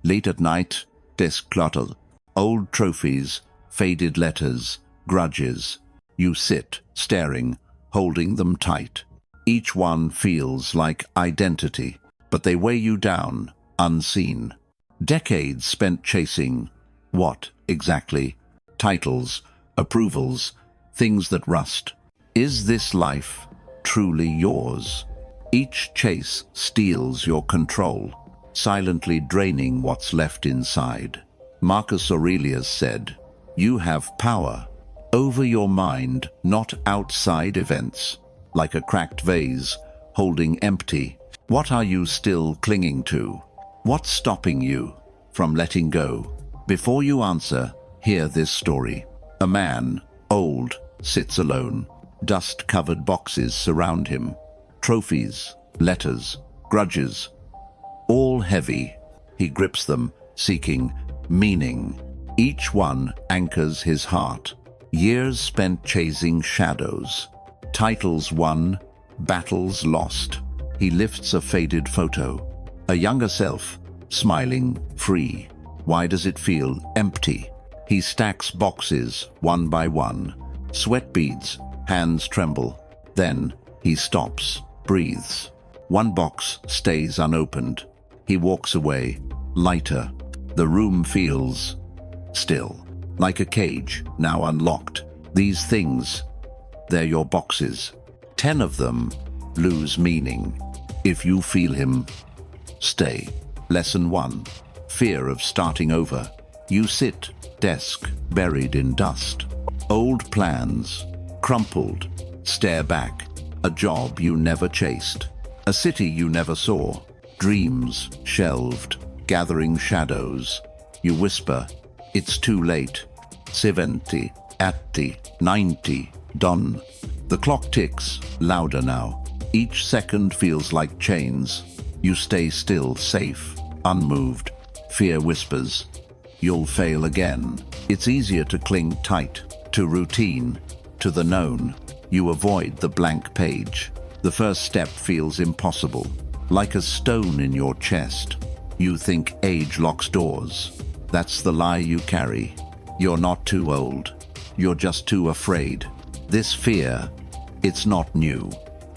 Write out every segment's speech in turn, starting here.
Late at night, desk clutter, old trophies, faded letters, grudges. You sit, staring, holding them tight. Each one feels like identity, but they weigh you down, unseen. Decades spent chasing what, exactly? Titles, approvals, things that rust. Is this life truly yours? Each chase steals your control, silently draining what's left inside. Marcus Aurelius said, "You have power over your mind, not outside events." Like a cracked vase, holding empty. What are you still clinging to? What's stopping you from letting go? Before you answer, hear this story. A man, old, sits alone. Dust-covered boxes surround him. Trophies, letters, grudges, all heavy. He grips them, seeking meaning. Each one anchors his heart. Years spent chasing shadows. Titles won, battles lost. He lifts a faded photo. A younger self, smiling, free. Why does it feel empty? He stacks boxes, one by one. Sweat beads, hands tremble. Then he stops, breathes. One box stays unopened. He walks away, lighter. The room feels still, like a cage, now unlocked. These things, they're your boxes. 10 of them lose meaning. If you feel him, stay. Lesson 1. Fear of starting over. You sit, desk buried in dust. Old plans, crumpled, stare back. A job you never chased. A city you never saw. Dreams shelved, gathering shadows. You whisper, it's too late. 70, 80, 90, done. The clock ticks, louder now. Each second feels like chains. You stay still, safe, unmoved. Fear whispers, you'll fail again. It's easier to cling tight, to routine, to the known. You avoid the blank page. The first step feels impossible, like a stone in your chest. You think age locks doors. That's the lie you carry. You're not too old. You're just too afraid. This fear, it's not new.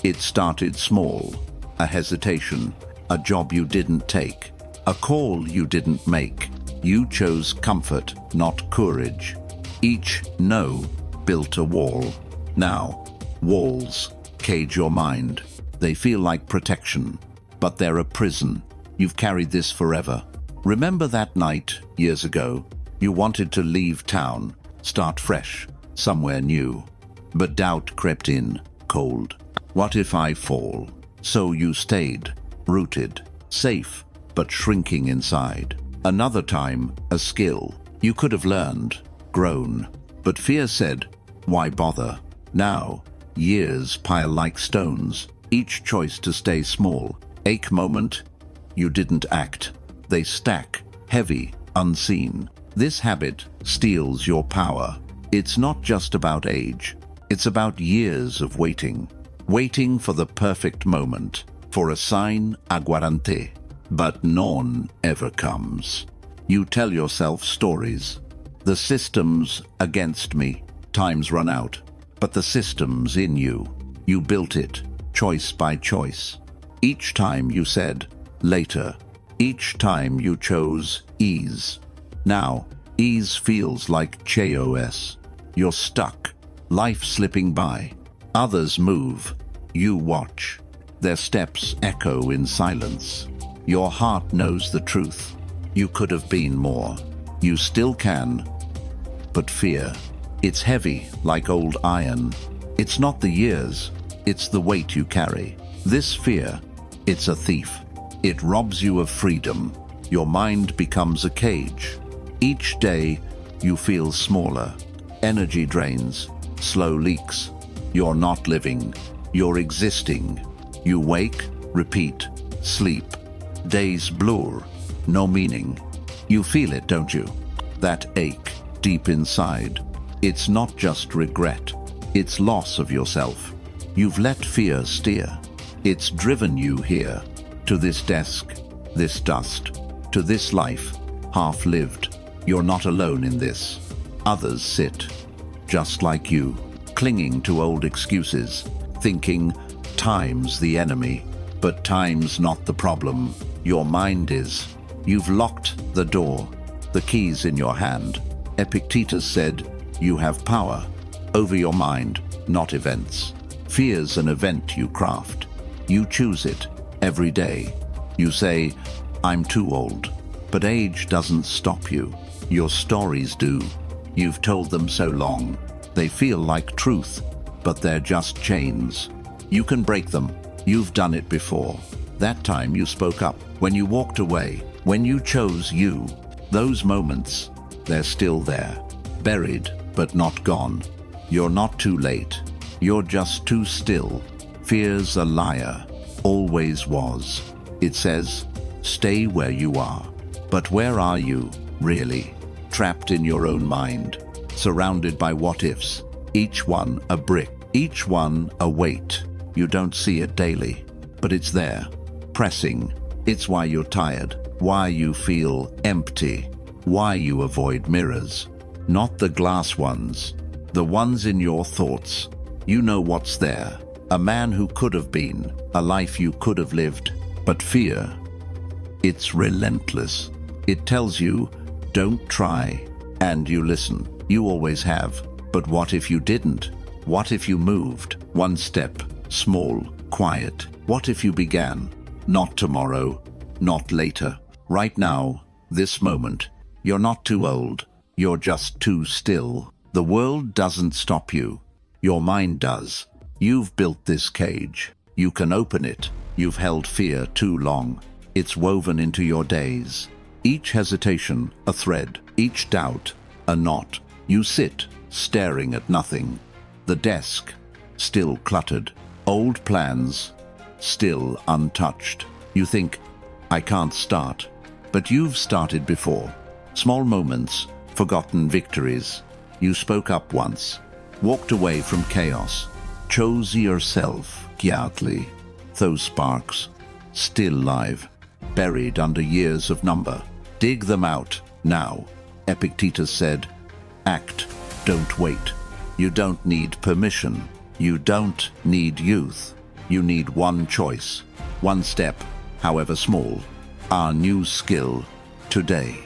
It started small. A hesitation, a job you didn't take, a call you didn't make. You chose comfort, not courage. Each no built a wall. Now, walls cage your mind. They feel like protection, but they're a prison. You've carried this forever. Remember that night, years ago, you wanted to leave town, start fresh, somewhere new. But doubt crept in, cold. What if I fall? So you stayed, rooted, safe, but shrinking inside. Another time, a skill you could have learned, grown. But fear said, why bother? Now, years pile like stones, each choice to stay small. Ache moment, you didn't act. They stack, heavy, unseen. This habit steals your power. It's not just about age. It's about years of waiting. Waiting for the perfect moment, for a sign aguarante. But none ever comes. You tell yourself stories. The system's against me. Time's run out. But the system's in you. You built it, choice by choice. Each time you said, later. Each time you chose ease. Now, ease feels like chaos. You're stuck, life slipping by. Others move. You watch. Their steps echo in silence. Your heart knows the truth. You could have been more. You still can. But fear, it's heavy like old iron. It's not the years, it's the weight you carry. This fear, it's a thief. It robs you of freedom. Your mind becomes a cage. Each day, you feel smaller. Energy drains, slow leaks. You're not living, you're existing. You wake, repeat, sleep. Days blur, no meaning. You feel it, don't you? That ache deep inside. It's not just regret, it's loss of yourself. You've let fear steer. It's driven you here, to this desk, this dust. to this life, half lived. You're not alone in this. Others sit, just like you, clinging to old excuses, thinking time's the enemy. But time's not the problem. Your mind is. You've locked the door. The key's in your hand. Epictetus said, you have power over your mind, not events. Fear's an event you craft. You choose it every day. You say, I'm too old. But age doesn't stop you. Your stories do. You've told them so long. They feel like truth, but they're just chains. You can break them. You've done it before. That time you spoke up, when you walked away, when you chose you. Those moments, they're still there. Buried, but not gone. You're not too late. You're just too still. Fear's a liar. Always was. It says, stay where you are. But where are you, really? Trapped in your own mind. Surrounded by what-ifs. Each one a brick. Each one a weight. You don't see it daily, but it's there, pressing. It's why you're tired, why you feel empty, why you avoid mirrors. Not the glass ones, the ones in your thoughts. You know what's there. A man who could have been, a life you could have lived. But fear, it's relentless. It tells you, don't try, and you listen. You always have. But what if you didn't? What if you moved one step? Small, quiet. What if you began? Not tomorrow, not later. Right now, this moment. You're not too old. You're just too still. The world doesn't stop you. Your mind does. You've built this cage. You can open it. You've held fear too long. It's woven into your days. Each hesitation, a thread. Each doubt, a knot. You sit, staring at nothing. The desk, still cluttered. Old plans, still untouched. You think, I can't start. But you've started before. Small moments, forgotten victories. You spoke up once, walked away from chaos, chose yourself quietly. Those sparks, still live, buried under years of number. Dig them out now. Epictetus said, act, don't wait. You don't need permission. You don't need youth. You need one choice, one step, however small. Our new skill, today.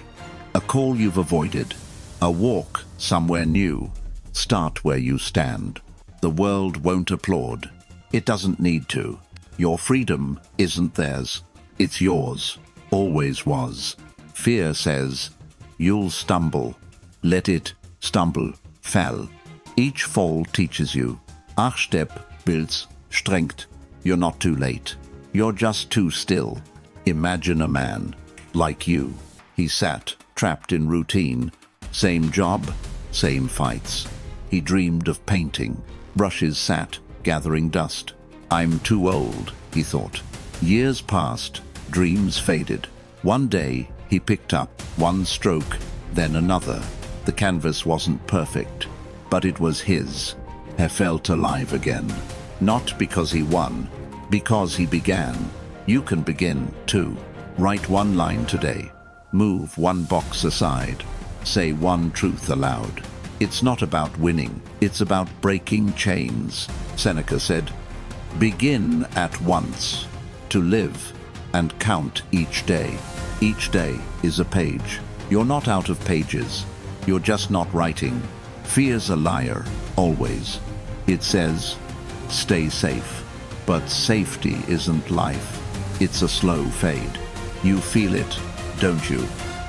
A call you've avoided, a walk somewhere new. Start where you stand. The world won't applaud. It doesn't need to. Your freedom isn't theirs. It's yours. Always was. Fear says, you'll stumble. Let it stumble. Fall. Each fall teaches you. Achstep builds strength. You're not too late. You're just too still. Imagine a man like you. He sat, trapped in routine. Same job, same fights. He dreamed of painting. Brushes sat, gathering dust. I'm too old, he thought. Years passed, dreams faded. One day, he picked up one stroke, then another. The canvas wasn't perfect, but it was his. He felt alive again. Not because he won, because he began. You can begin, too. Write one line today. Move one box aside. Say one truth aloud. It's not about winning. It's about breaking chains. Seneca said, begin at once. To live and count each day. Each day is a page. You're not out of pages. You're just not writing. Fear's a liar, always. It says, stay safe. But safety isn't life. It's a slow fade. You feel it, don't you?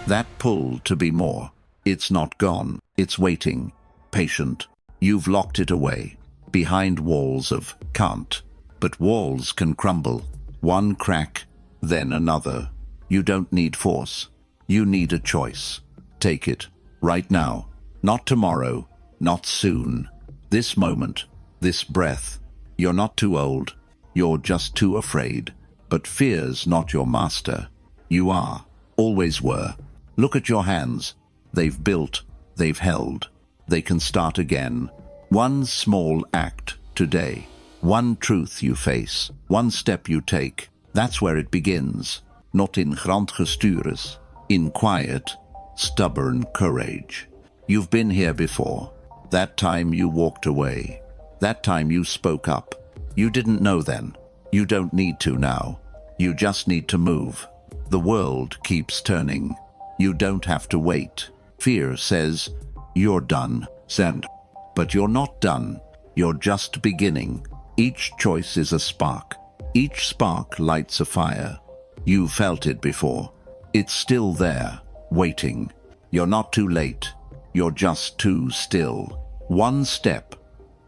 That pull to be more. It's not gone. It's waiting. Patient. You've locked it away. Behind walls of can't. But walls can crumble. One crack, then another. You don't need force. You need a choice. Take it. Right now. Not tomorrow. Not soon. This moment. This breath. You're not too old. You're just too afraid. But fear's not your master. You are. Always were. Look at your hands. They've built. They've held. They can start again. One small act today. One truth you face. One step you take. That's where it begins. Not in grand gestures. in quiet, stubborn courage. You've been here before. That time you walked away. That time you spoke up. You didn't know then. You don't need to now. You just need to move. The world keeps turning. You don't have to wait. Fear says, you're done, send. But you're not done. You're just beginning. Each choice is a spark. Each spark lights a fire. You felt it before. It's still there, waiting. You're not too late. You're just too still. One step,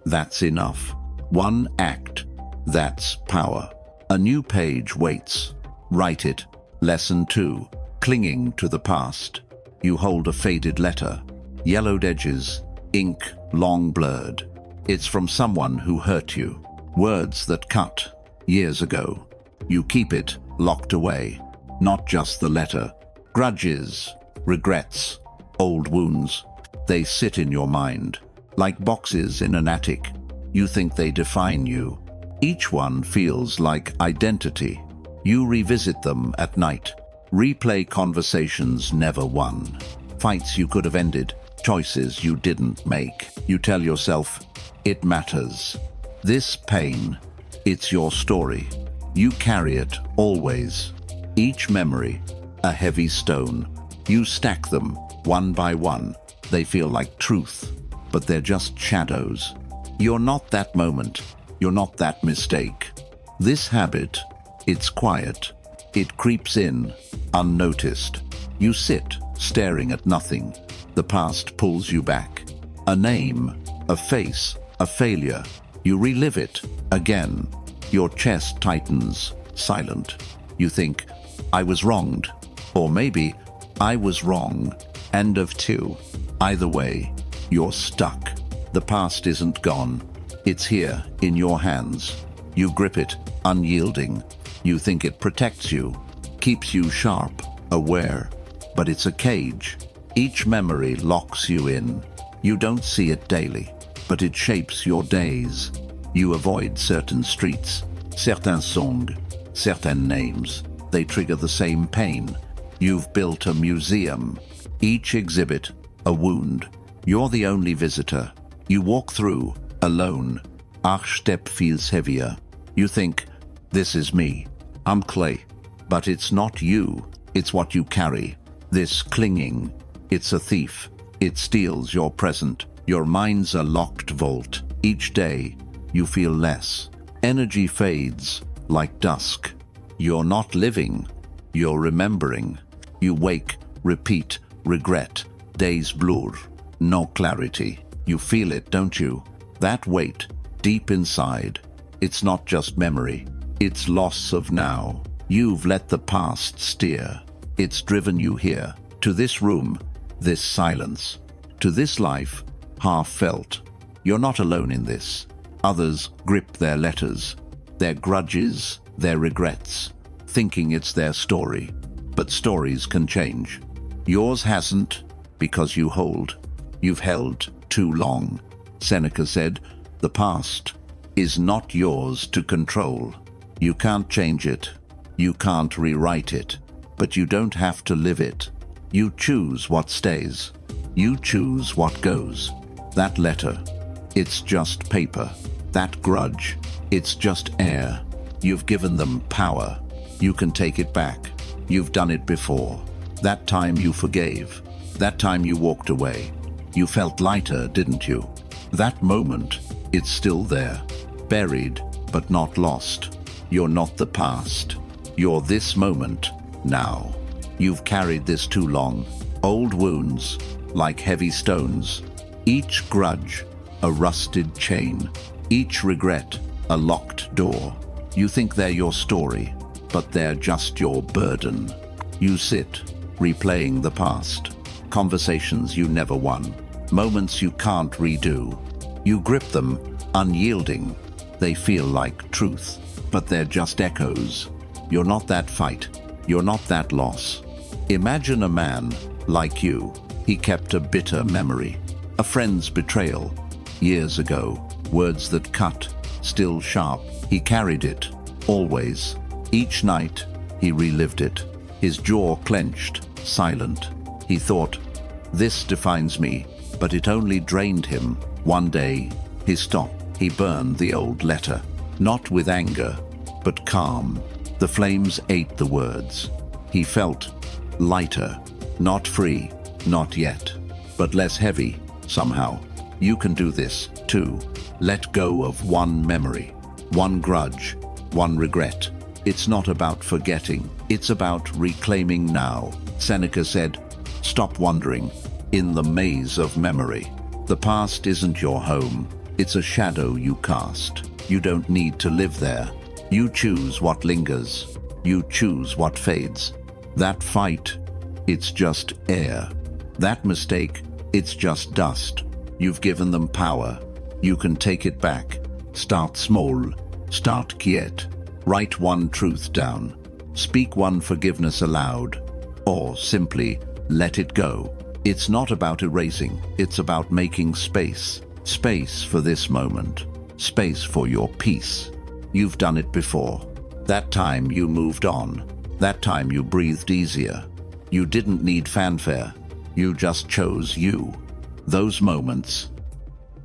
that's enough. One act, that's power. A new page waits. Write it. Lesson 2. Clinging to the past. You hold a faded letter. Yellowed edges, ink long blurred. It's from someone who hurt you. Words that cut, years ago. You keep it locked away. Not just the letter. Grudges, regrets, old wounds. They sit in your mind. Like boxes in an attic. You think they define you. Each one feels like identity. You revisit them at night. Replay conversations never won. Fights you could have ended. Choices you didn't make. You tell yourself, it matters. This pain, it's your story. You carry it always. Each memory, a heavy stone. You stack them one by one. They feel like truth, but they're just shadows. You're not that moment. You're not that mistake. This habit, it's quiet. It creeps in, unnoticed. You sit, staring at nothing. The past pulls you back. A name, a face, a failure. You relive it again. Your chest tightens, silent. You think, I was wronged. Or maybe, I was wrong. End of 2. Either way, you're stuck. The past isn't gone. It's here, in your hands. You grip it, unyielding. You think it protects you, keeps you sharp, aware. But it's a cage. Each memory locks you in. You don't see it daily, but it shapes your days. You avoid certain streets, certains songs, certain names. They trigger the same pain. You've built a museum. Each exhibit, a wound. You're the only visitor. You walk through, alone. Each step feels heavier. You think, this is me. I'm clay. But it's not you. It's what you carry. This clinging. It's a thief. It steals your present. Your mind's a locked vault. Each day, you feel less. Energy fades, like dusk. You're not living. You're remembering. You wake, repeat, regret. Days blur. No clarity. You feel it, don't you? That weight, deep inside. It's not just memory. It's loss of now. You've let the past steer. It's driven you here. To this room, this silence. To this life, half felt. You're not alone in this. Others grip their letters, their grudges, their regrets, thinking it's their story. But stories can change. Yours hasn't, because you hold. You've held too long. Seneca said, the past is not yours to control. You can't change it. You can't rewrite it. But you don't have to live it. You choose what stays. You choose what goes. That letter, it's just paper. That grudge, it's just air. You've given them power. You can take it back. You've done it before. That time you forgave. That time you walked away. You felt lighter, didn't you? That moment, it's still there. Buried, but not lost. You're not the past. You're this moment, now. You've carried this too long. Old wounds, like heavy stones. Each grudge, a rusted chain. Each regret, a locked door. You think they're your story, but they're just your burden. You sit, replaying the past. Conversations you never won. Moments you can't redo. You grip them, unyielding. They feel like truth, but they're just echoes. You're not that fight. You're not that loss. Imagine a man like you. He kept a bitter memory. A friend's betrayal. Years ago. Words that cut. Still sharp. He carried it. Always. Each night, he relived it. His jaw clenched. silent. He thought, this defines me, but it only drained him. One day, he stopped. He burned the old letter, not with anger, but calm. The flames ate the words. He felt lighter, not free, not yet, but less heavy, somehow. You can do this, too. Let go of one memory, one grudge, one regret. It's not about forgetting, it's about reclaiming now. Seneca said, stop wandering in the maze of memory. The past isn't your home, it's a shadow you cast. You don't need to live there. You choose what lingers. You choose what fades. That fight, it's just air. That mistake, it's just dust. You've given them power. You can take it back. Start small. Start quiet. Write one truth down. Speak one forgiveness aloud. Or simply let it go. It's not about erasing. It's about making space. Space for this moment. Space for your peace. You've done it before. That time you moved on. That time you breathed easier. You didn't need fanfare. You just chose you. Those moments,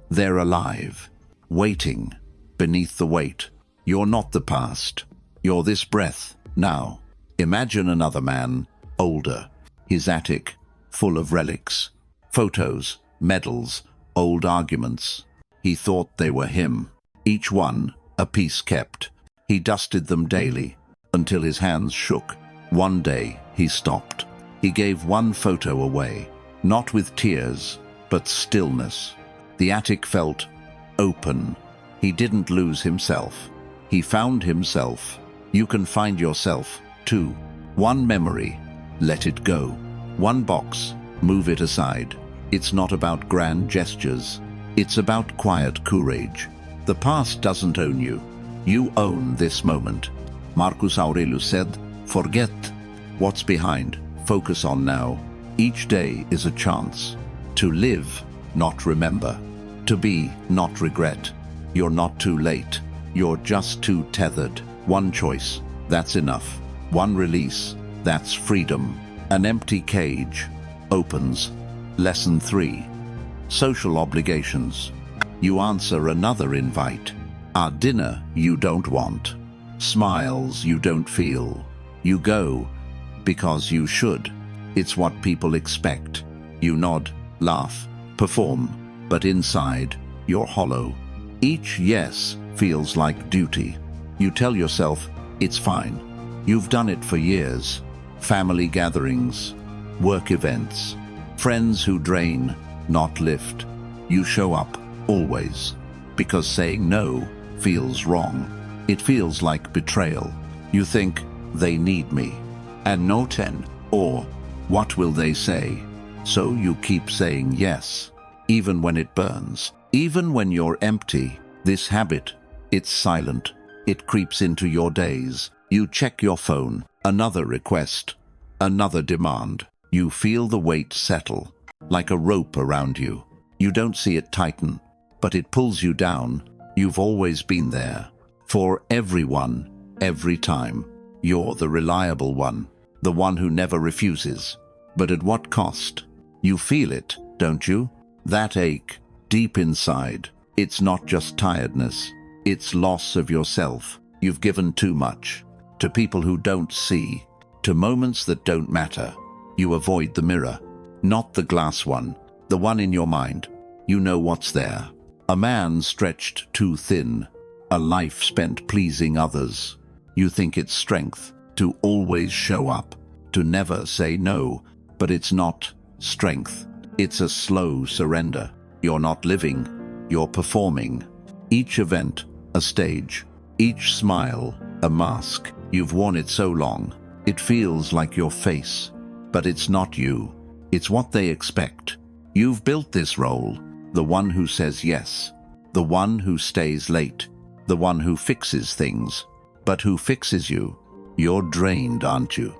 they're alive, waiting beneath the weight. You're not the past. You're this breath, now. Imagine another man, older, his attic full of relics, photos, medals, old arguments. He thought they were him, each one a piece kept. He dusted them daily until his hands shook. One day he stopped. He gave one photo away, not with tears, but stillness. The attic felt open. He didn't lose himself. He found himself. You can find yourself, too. One memory, let it go. One box, move it aside. It's not about grand gestures. It's about quiet courage. The past doesn't own you. You own this moment. Marcus Aurelius said, forget what's behind. Focus on now. Each day is a chance. To live, not remember. To be, not regret. You're not too late. You're just too tethered. One choice, that's enough. One release, that's freedom. An empty cage opens. Lesson 3. Social obligations. You answer another invite. A dinner you don't want. Smiles you don't feel. You go because you should. It's what people expect. You nod, laugh, perform, but inside, you're hollow. Each yes feels like duty. You tell yourself, it's fine. You've done it for years. Family gatherings, work events, friends who drain, not lift. You show up, always, because saying no feels wrong. It feels like betrayal. You think, they need me, and no 10, or what will they say? So you keep saying yes, even when it burns, even when you're empty. This habit, it's silent. It creeps into your days. You check your phone, another request, another demand. You feel the weight settle, like a rope around you. You don't see it tighten, but it pulls you down. You've always been there. For everyone, every time. You're the reliable one, the one who never refuses. But at what cost? You feel it, don't you? That ache, deep inside. It's not just tiredness. It's loss of yourself. You've given too much. To people who don't see. To moments that don't matter. You avoid the mirror. Not the glass one. The one in your mind. You know what's there. A man stretched too thin. A life spent pleasing others. You think it's strength to always show up, to never say no, but it's not strength. It's a slow surrender. You're not living, you're performing. Each event, a stage. Each smile, a mask. You've worn it so long, it feels like your face. But it's not you. It's what they expect. You've built this role, the one who says yes, the one who stays late, the one who fixes things. But who fixes you? You're drained, aren't you?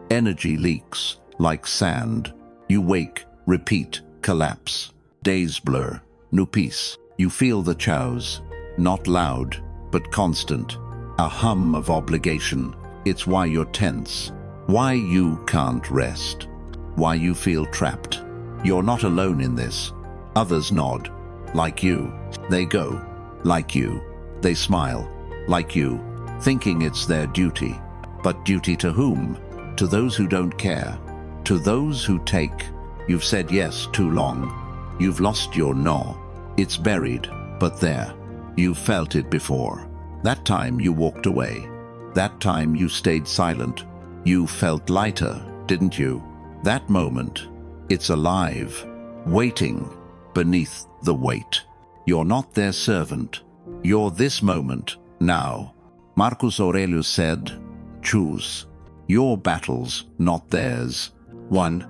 Energy leaks like sand. You wake, repeat, collapse. Days blur, no peace. You feel the chows, not loud, but constant. A hum of obligation. It's why you're tense. Why you can't rest. why you feel trapped. You're not alone in this. Others nod, like you. They go, like you. They smile, like you, thinking it's their duty. But duty to whom? To those who don't care. To those who take. You've said yes too long. You've lost your no. It's buried, but there. You felt it before. That time you walked away. That time you stayed silent. You felt lighter, didn't you? That moment, it's alive, waiting beneath the weight. You're not their servant. You're this moment, now. Marcus Aurelius said, choose. Your battles, not theirs. 1.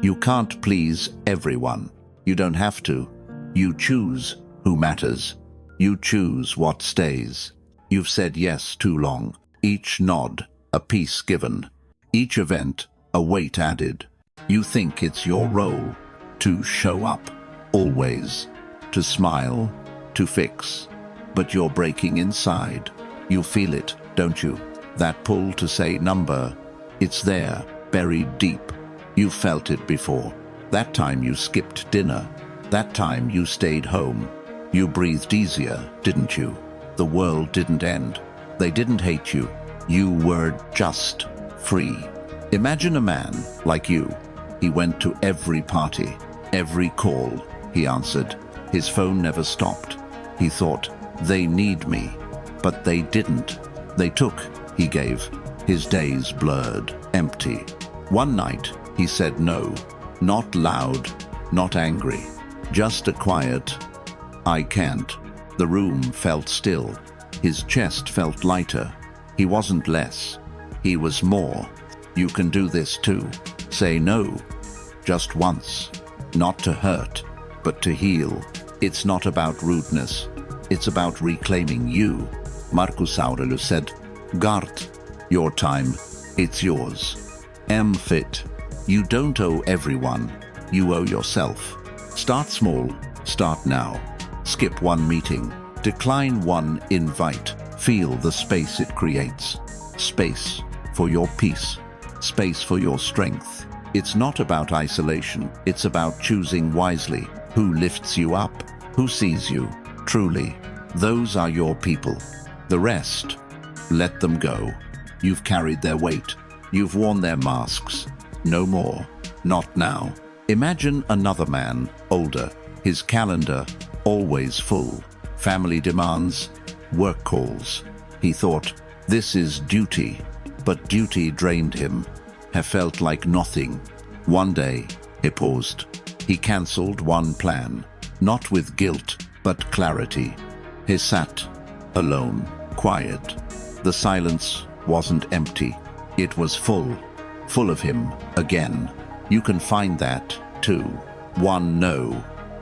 You can't please everyone. You don't have to. You choose who matters. You choose what stays. You've said yes too long. Each nod, a piece given. Each event, a weight added. You think it's your role to show up, always. To smile, to fix. But you're breaking inside. You feel it, don't you? That pull to say number. It's there, buried deep. You felt it before. That time you skipped dinner. That time you stayed home. You breathed easier, didn't you? The world didn't end. They didn't hate you. You were just free. Imagine a man like you. He went to every party, every call. He answered. His phone never stopped. He thought, they need me. But they didn't. They took, he gave. His days blurred, empty. One night, he said no. Not loud, not angry. Just a quiet, I can't. The room felt still. His chest felt lighter. He wasn't less. He was more. You can do this too. Say no. Just once. Not to hurt, but to heal. It's not about rudeness. It's about reclaiming you. Marcus Aurelius said, Gart, your time, it's yours. Am fit. You don't owe everyone. You owe yourself. Start small. Start now. Skip one meeting. Decline one invite. Feel the space it creates. Space for your peace. Space for your strength. It's not about isolation. It's about choosing wisely. Who lifts you up? Who sees you? Truly. Those are your people. The rest, let them go. You've carried their weight. You've worn their masks. No more. Not now. Imagine another man, older. His calendar, always full. Family demands, work calls. He thought, this is duty. But duty drained him. Have felt like nothing. One day, he paused. He cancelled one plan. Not with guilt, but clarity. He sat, alone, quiet. The silence wasn't empty. It was full. Full of him, again. You can find that, too. One no,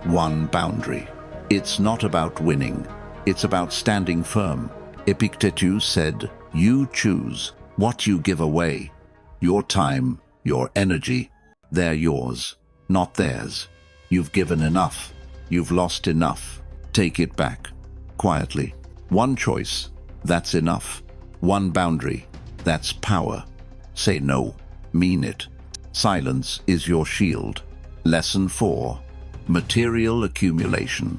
one boundary. It's not about winning. It's about standing firm. Epictetus said, you choose what you give away. Your time, your energy, they're yours, not theirs. You've given enough. You've lost enough. Take it back. Quietly. One choice, that's enough. One boundary, that's power. Say no. Mean it. Silence is your shield. Lesson 4. Material accumulation.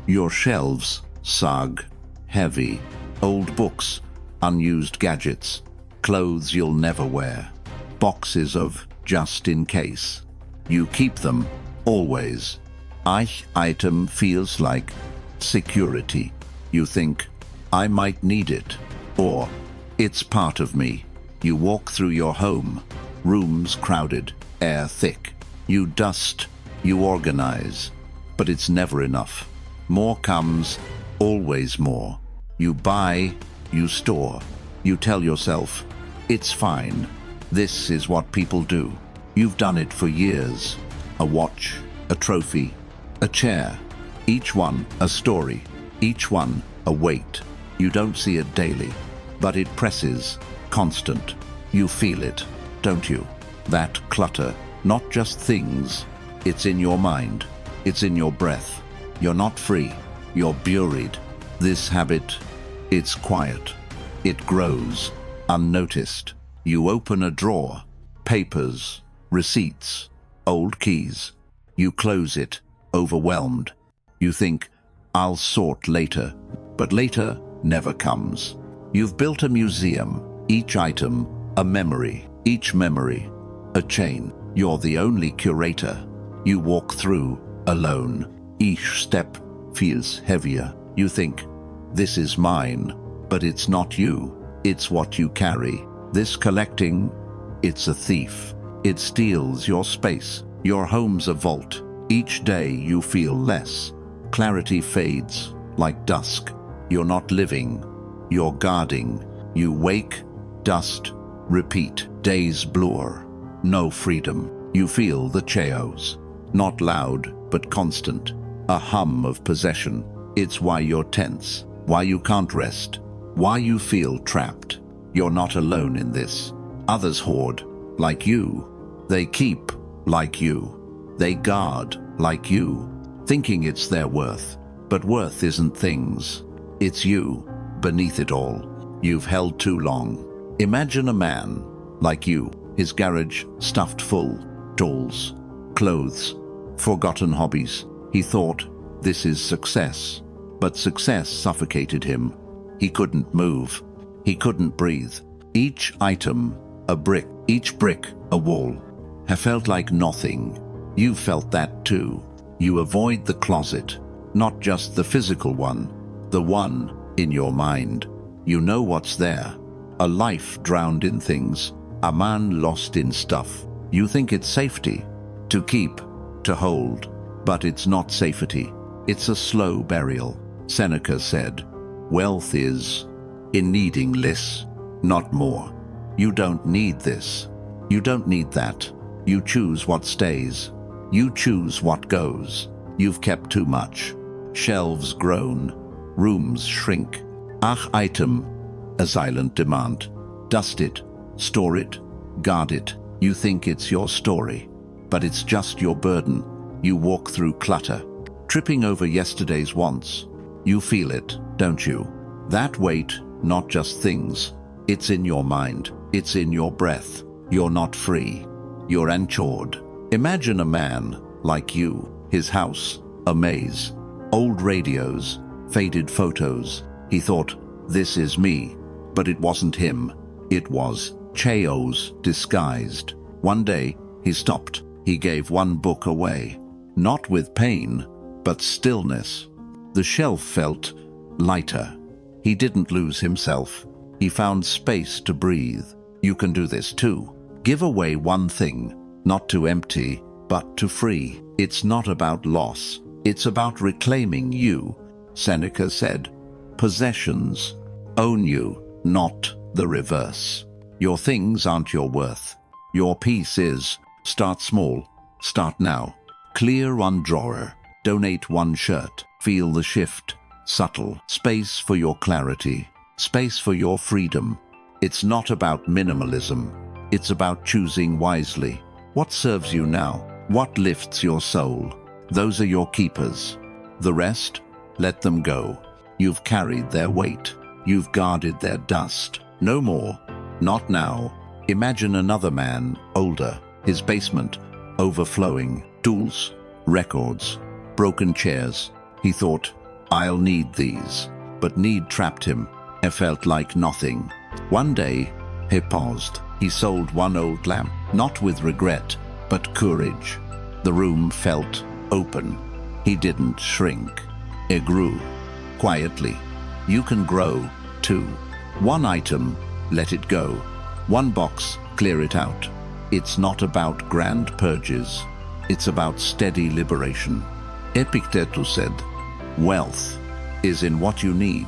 Your shelves sag, heavy. Old books, unused gadgets, clothes you'll never wear. Boxes of just in case. You keep them, always. Each item feels like security. You think, I might need it. Or, it's part of me. You walk through your home. Rooms crowded, air thick. You dust, you organize. But it's never enough. More comes, always more. You buy, you store. You tell yourself, it's fine. This is what people do. You've done it for years. A watch, a trophy, a chair. Each one a story. Each one a weight. You don't see it daily, but it presses, constant. You feel it, don't you? That clutter, not just things. It's in your mind. It's in your breath. You're not free. You're buried. This habit, it's quiet. It grows, unnoticed. You open a drawer, papers, receipts, old keys. You close it, overwhelmed. You think, I'll sort later, but later never comes. You've built a museum, each item a memory, each memory a chain. You're the only curator. You walk through alone. Each step feels heavier. You think, this is mine, but it's not you. It's what you carry. This collecting, it's a thief. It steals your space. Your home's a vault. Each day you feel less. Clarity fades like dusk. You're not living. You're guarding. You wake, dust, repeat. Days blur. No freedom. You feel the chaos. Not loud, but constant. A hum of possession. It's why you're tense. Why you can't rest. Why you feel trapped. You're not alone in this. Others hoard, like you. They keep, like you. They guard, like you, thinking it's their worth. But worth isn't things. It's you, beneath it all. You've held too long. Imagine a man, like you, his garage stuffed full. Tools, clothes, forgotten hobbies. He thought, this is success. But success suffocated him. He couldn't move. He couldn't breathe. Each item, a brick, each brick, a wall, have felt like nothing. You felt that too. You avoid the closet, not just the physical one, the one in your mind. You know what's there. A life drowned in things, a man lost in stuff. You think it's safety, to keep, to hold, but it's not safety. It's a slow burial. Seneca said, wealth is in needing less, not more. You don't need this. You don't need that. You choose what stays. You choose what goes. You've kept too much. Shelves groan. Rooms shrink. Item, a silent demand. Dust it. Store it. Guard it. You think it's your story, but it's just your burden. You walk through clutter, tripping over yesterday's wants. You feel it, don't you? That weight, not just things. It's in your mind. It's in your breath. You're not free. You're anchored. Imagine a man like you, his house, a maze, old radios, faded photos. He thought, this is me, but it wasn't him. It was chaos disguised. One day, he stopped. He gave one book away, not with pain, but stillness. The shelf felt lighter. He didn't lose himself. He found space to breathe. You can do this too. Give away one thing, not to empty, but to free. It's not about loss. It's about reclaiming you. Seneca said, possessions own you, not the reverse. Your things aren't your worth. Your peace is. Start small. Start now. Clear one drawer. Donate one shirt. Feel the shift. Subtle. Space for your clarity. Space for your freedom. It's not about minimalism. It's about choosing wisely. What serves you now? What lifts your soul? Those are your keepers. The rest, let them go. You've carried their weight. You've guarded their dust. No more. Not now. Imagine another man, older, his basement overflowing. Tools, records, broken chairs. He thought, I'll need these. But need trapped him. It felt like nothing. One day, he paused. He sold one old lamp, not with regret, but courage. The room felt open. He didn't shrink. It grew. Quietly. You can grow, too. One item, let it go. One box, clear it out. It's not about grand purges. It's about steady liberation. Epictetus said, wealth is in what you need.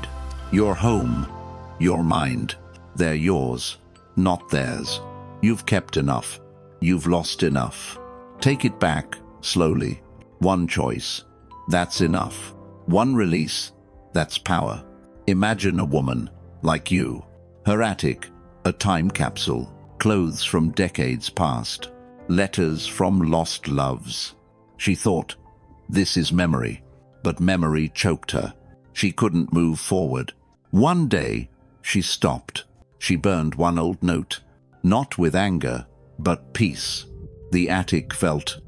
Your home, your mind, they're yours, not theirs. You've kept enough. You've lost enough. Take it back, slowly. One choice, that's enough. One release, that's power. Imagine a woman, like you. Her attic, a time capsule. Clothes from decades past. Letters from lost loves. She thought, this is memory. But memory choked her. She couldn't move forward. One day, she stopped. She burned one old note. Not with anger, but peace. The attic felt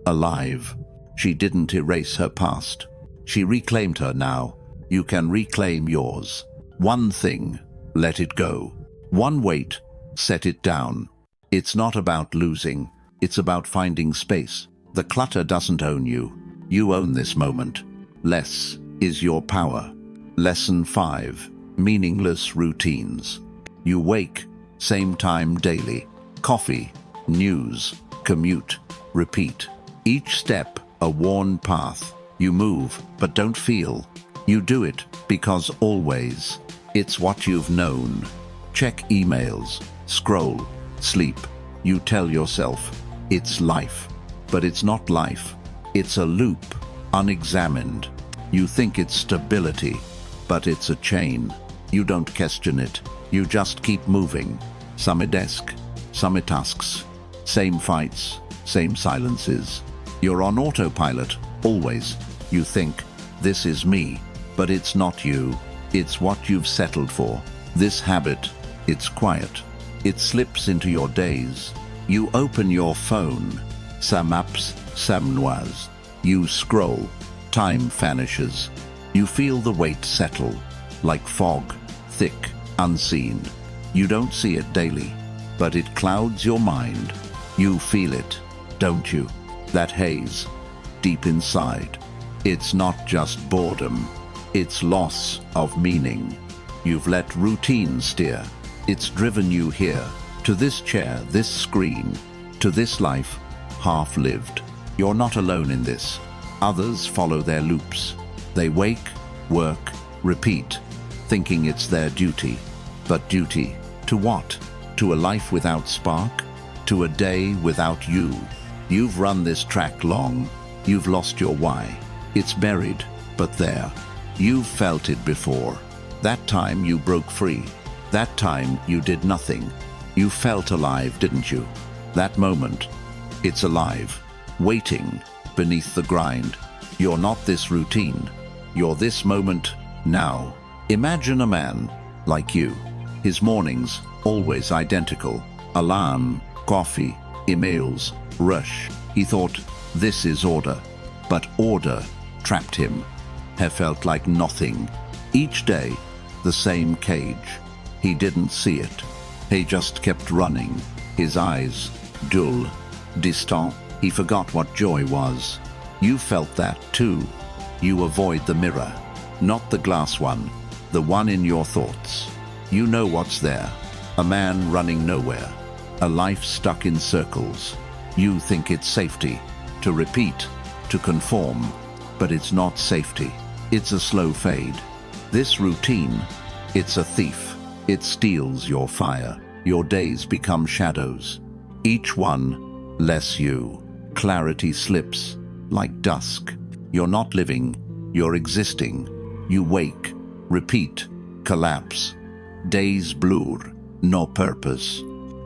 alive. She didn't erase her past. She reclaimed her now. You can reclaim yours. One thing, let it go. One weight, set it down. It's not about losing. It's about finding space. The clutter doesn't own you. You own this moment. Less is your power. Lesson 5. Meaningless routines. You wake, same time daily. Coffee, news, commute, repeat. Each step a worn path. You move, but don't feel. You do it because always. It's what you've known. Check emails, scroll, sleep. You tell yourself, it's life. But it's not life. It's a loop, unexamined. You think it's stability, but it's a chain. You don't question it. You just keep moving. Some a desk, some a tasks. Same fights, same silences. You're on autopilot, always. You think, this is me. But it's not you. It's what you've settled for. This habit, it's quiet. It slips into your days. You open your phone. Some apps, some noirs. You scroll. Time vanishes. You feel the weight settle. Like fog, thick, unseen. You don't see it daily, but it clouds your mind. You feel it, don't you? That haze, deep inside. It's not just boredom. It's loss of meaning. You've let routine steer. It's driven you here, to this chair, this screen, to this life, half-lived. You're not alone in this. Others follow their loops. They wake, work, repeat, thinking it's their duty. But duty to what? To a life without spark? To a day without you? You've run this track long. You've lost your why. It's buried, but there. You've felt it before. That time you broke free. That time you did nothing. You felt alive, didn't you? That moment, it's alive, waiting beneath the grind. You're not this routine. You're this moment now. Imagine a man like you. His mornings always identical. Alarm, coffee, emails, rush. He thought, this is order. But order trapped him. He felt like nothing. Each day, the same cage. He didn't see it. He just kept running. His eyes, dull, distant. He forgot what joy was. You felt that too. You avoid the mirror. Not the glass one. The one in your thoughts. You know what's there. A man running nowhere. A life stuck in circles. You think it's safety. To repeat. To conform. But it's not safety. It's a slow fade. This routine, it's a thief. It steals your fire. Your days become shadows. Each one, less you. Clarity slips, like dusk. You're not living, you're existing. You wake, repeat, collapse. Days blur, no purpose.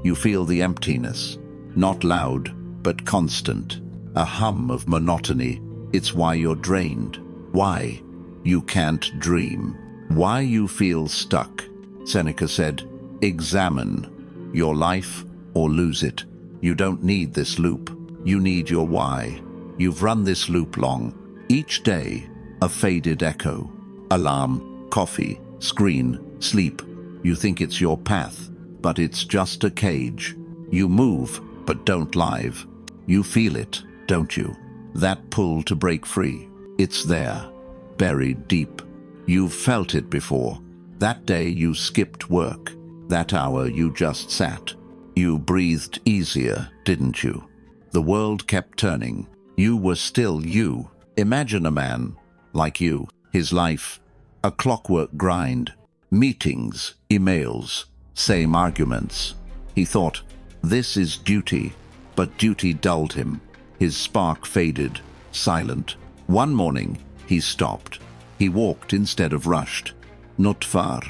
You feel the emptiness. Not loud, but constant. A hum of monotony. It's why you're drained. Why you can't dream. Why you feel stuck. Seneca said, examine your life or lose it. You don't need this loop. You need your why. You've run this loop long. Each day, a faded echo. Alarm, coffee, screen, sleep. You think it's your path, but it's just a cage. You move, but don't live. You feel it, don't you? That pull to break free. It's there, buried deep. You've felt it before. That day you skipped work. That hour you just sat. You breathed easier, didn't you? The world kept turning. You were still you. Imagine a man like you. His life, a clockwork grind. Meetings, emails, same arguments. He thought, this is duty. But duty dulled him. His spark faded, silent. One morning, he stopped. He walked instead of rushed. Not far,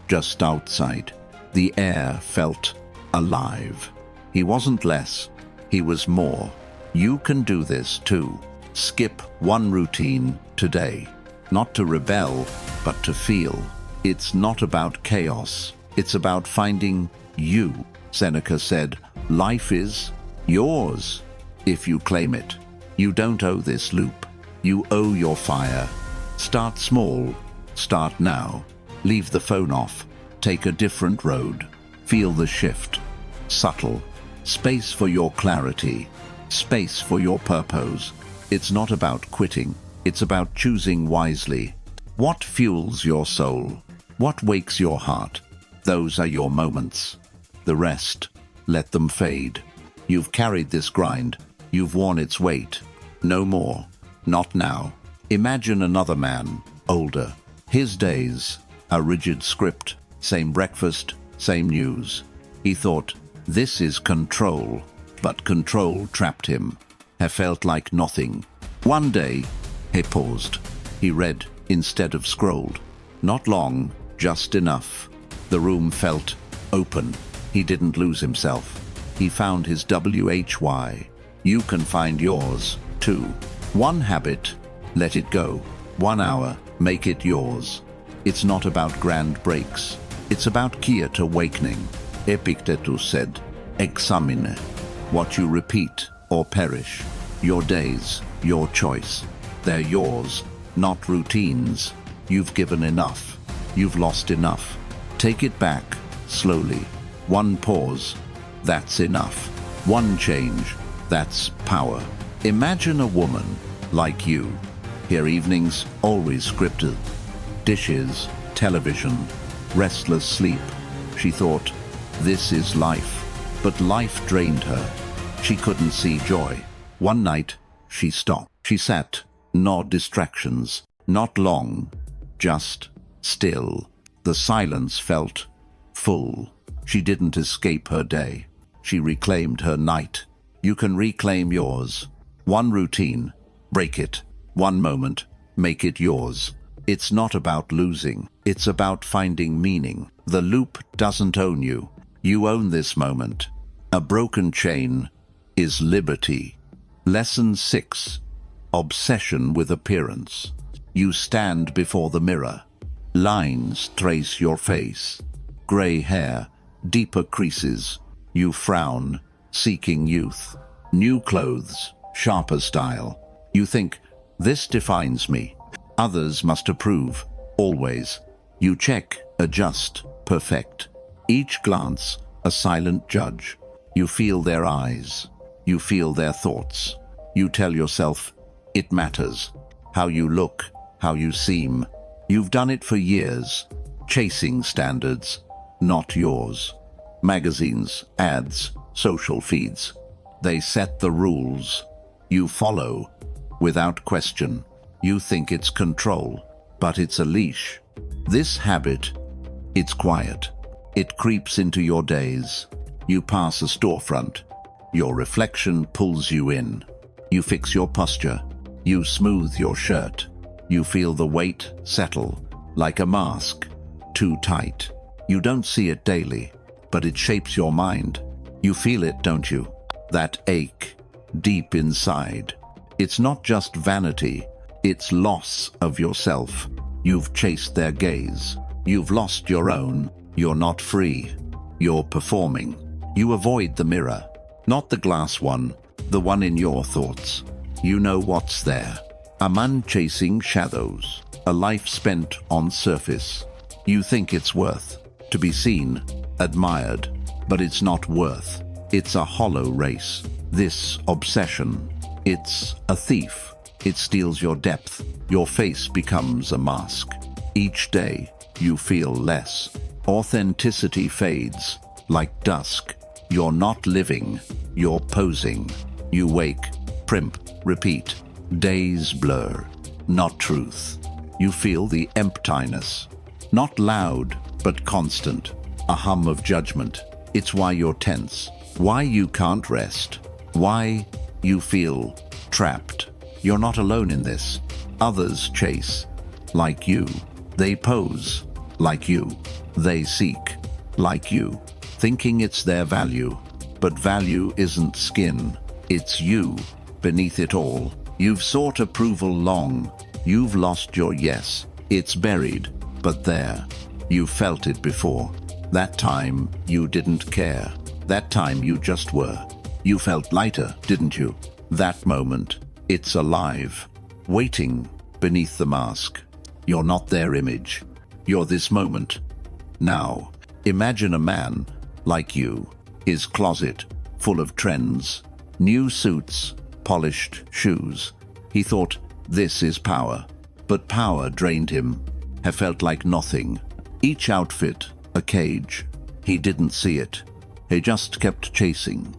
just outside. The air felt alive. He wasn't less, he was more. You can do this too. Skip one routine today. Not to rebel, but to feel. It's not about chaos. It's about finding you. Seneca said, life is yours if you claim it. You don't owe this loop. You owe your fire. Start small. Start now. Leave the phone off. Take a different road. Feel the shift. Subtle. Space for your clarity. Space for your purpose. It's not about quitting. It's about choosing wisely. What fuels your soul? What wakes your heart? Those are your moments. The rest, let them fade. You've carried this grind. You've worn its weight. No more. Not now. Imagine another man, older. His days, a rigid script, same breakfast, same news. He thought, this is control. But control trapped him. He felt like nothing. One day, he paused. He read instead of scrolled. Not long, just enough. The room felt open. He didn't lose himself. He found his WHY. You can find yours, too. One habit, let it go. 1 hour, make it yours. It's not about grand breaks. It's about quiet awakening. Epictetus said, examine. What you repeat or perish. Your days, your choice. They're yours, not routines. You've given enough. You've lost enough. Take it back, slowly. One pause, that's enough. One change, that's power. Imagine a woman like you. Her evenings always scripted. Dishes, television, restless sleep. She thought, this is life. But life drained her. She couldn't see joy. One night, she stopped. She sat, no distractions, not long, just still. The silence felt full. She didn't escape her day. She reclaimed her night. You can reclaim yours. One routine, break it. One moment, make it yours. It's not about losing. It's about finding meaning. The loop doesn't own you. You own this moment. A broken chain is liberty. Lesson 6. Obsession with appearance. You stand before the mirror. Lines trace your face. Gray hair, deeper creases. You frown, seeking youth. New clothes, sharper style. You think, this defines me. Others must approve, always. You check, adjust, perfect. Each glance, a silent judge. You feel their eyes. You feel their thoughts. You tell yourself, it matters. How you look, how you seem. You've done it for years. Chasing standards, not yours. Magazines, ads, social feeds. They set the rules. You follow, without question. You think it's control, but it's a leash. This habit, it's quiet. It creeps into your days. You pass a storefront. Your reflection pulls you in. You fix your posture. You smooth your shirt. You feel the weight settle, like a mask, too tight. You don't see it daily, but it shapes your mind. You feel it, don't you? That ache, deep inside. It's not just vanity, it's loss of yourself. You've chased their gaze. You've lost your own. You're not free. You're performing. You avoid the mirror, not the glass one, the one in your thoughts. You know what's there. A man chasing shadows, a life spent on surface. You think it's worth to be seen, admired, but it's not worth. It's a hollow race. This obsession, it's a thief. It steals your depth. Your face becomes a mask. Each day, you feel less. Authenticity fades, like dusk. You're not living, you're posing. You wake, primp, repeat. Days blur, not truth. You feel the emptiness. Not loud, but constant. A hum of judgment. It's why you're tense. Why you can't rest. Why you feel trapped. You're not alone in this. Others chase, like you. They pose, like you. They seek, like you. Thinking it's their value. But value isn't skin. It's you, beneath it all. You've sought approval long. You've lost your yes. It's buried, but there. You felt it before. That time, you didn't care. That time you just were. You felt lighter, didn't you? That moment, It's alive, waiting beneath the mask. You're not their image. You're this moment. Now, imagine a man like you, his closet full of trends, new suits, polished shoes. He thought, this is power. But power drained him, have felt like nothing. Each outfit, a cage. He didn't see it. He just kept chasing.